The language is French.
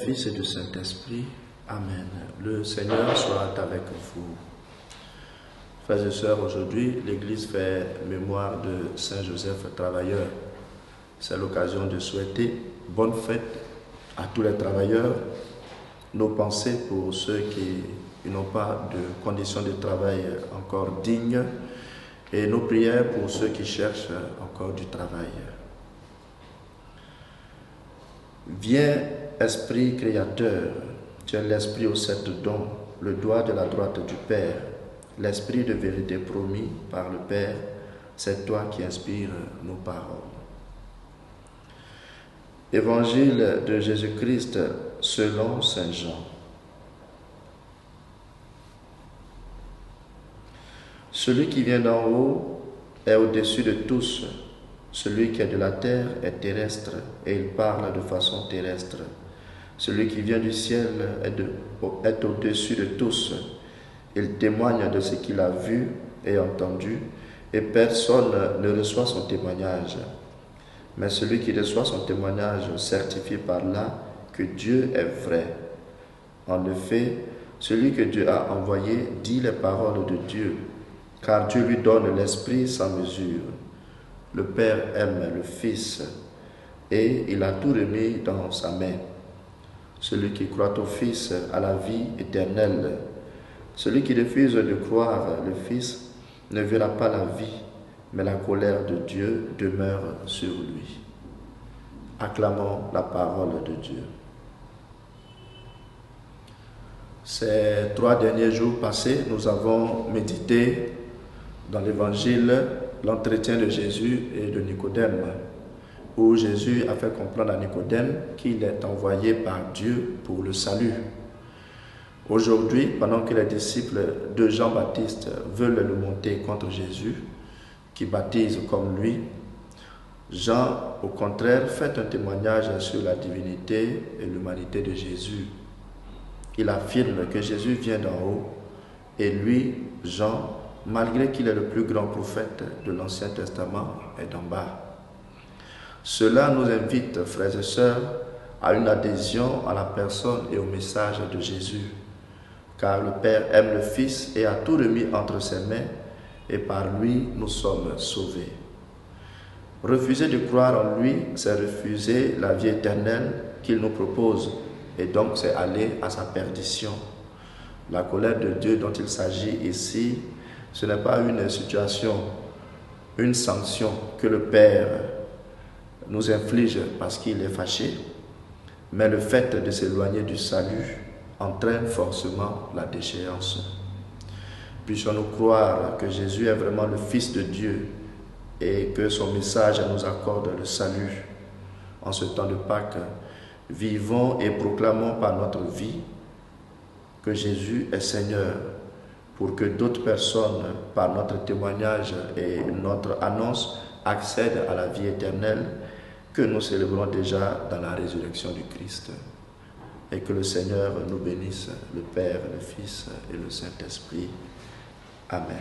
Fils et du Saint-Esprit. Amen. Le Seigneur soit avec vous. Frères et sœurs, aujourd'hui, l'Église fait mémoire de Saint Joseph Travailleur. C'est l'occasion de souhaiter bonne fête à tous les travailleurs. Nos pensées pour ceux qui n'ont pas de conditions de travail encore dignes et nos prières pour ceux qui cherchent encore du travail. Viens, Esprit créateur, tu es l'Esprit aux 7 dons, le doigt de la droite du Père, l'Esprit de vérité promis par le Père, c'est toi qui inspires nos paroles. Évangile de Jésus-Christ selon Saint Jean. Celui qui vient d'en haut est au-dessus de tous. Celui qui est de la terre est terrestre et il parle de façon terrestre. Celui qui vient du ciel est au-dessus de tous. Il témoigne de ce qu'il a vu et entendu et personne ne reçoit son témoignage. Mais celui qui reçoit son témoignage certifie par là que Dieu est vrai. En effet, celui que Dieu a envoyé dit les paroles de Dieu, car Dieu lui donne l'Esprit sans mesure. Le Père aime le Fils et il a tout remis dans sa main. Celui qui croit au Fils a la vie éternelle. Celui qui refuse de croire le Fils ne verra pas la vie, mais la colère de Dieu demeure sur lui. Acclamons la parole de Dieu. Ces 3 derniers jours passés, nous avons médité dans l'Évangile l'entretien de Jésus et de Nicodème, où Jésus a fait comprendre à Nicodème qu'il est envoyé par Dieu pour le salut. Aujourd'hui, pendant que les disciples de Jean-Baptiste veulent le monter contre Jésus, qui baptise comme lui, Jean, au contraire, fait un témoignage sur la divinité et l'humanité de Jésus. Il affirme que Jésus vient d'en haut et lui, Jean, malgré qu'il est le plus grand prophète de l'Ancien Testament, est d'en bas. Cela nous invite, frères et sœurs, à une adhésion à la personne et au message de Jésus, car le Père aime le Fils et a tout remis entre ses mains, et par lui nous sommes sauvés. Refuser de croire en lui, c'est refuser la vie éternelle qu'il nous propose, et donc c'est aller à sa perdition. La colère de Dieu dont il s'agit ici, ce n'est pas une situation, une sanction que le Père nous inflige parce qu'il est fâché, mais le fait de s'éloigner du salut entraîne forcément la déchéance. Puissions-nous croire que Jésus est vraiment le Fils de Dieu et que son message nous accorde le salut. En ce temps de Pâques, vivons et proclamons par notre vie que Jésus est Seigneur, pour que d'autres personnes, par notre témoignage et notre annonce, accèdent à la vie éternelle que nous célébrons déjà dans la résurrection du Christ. Et que le Seigneur nous bénisse, le Père, le Fils et le Saint-Esprit. Amen.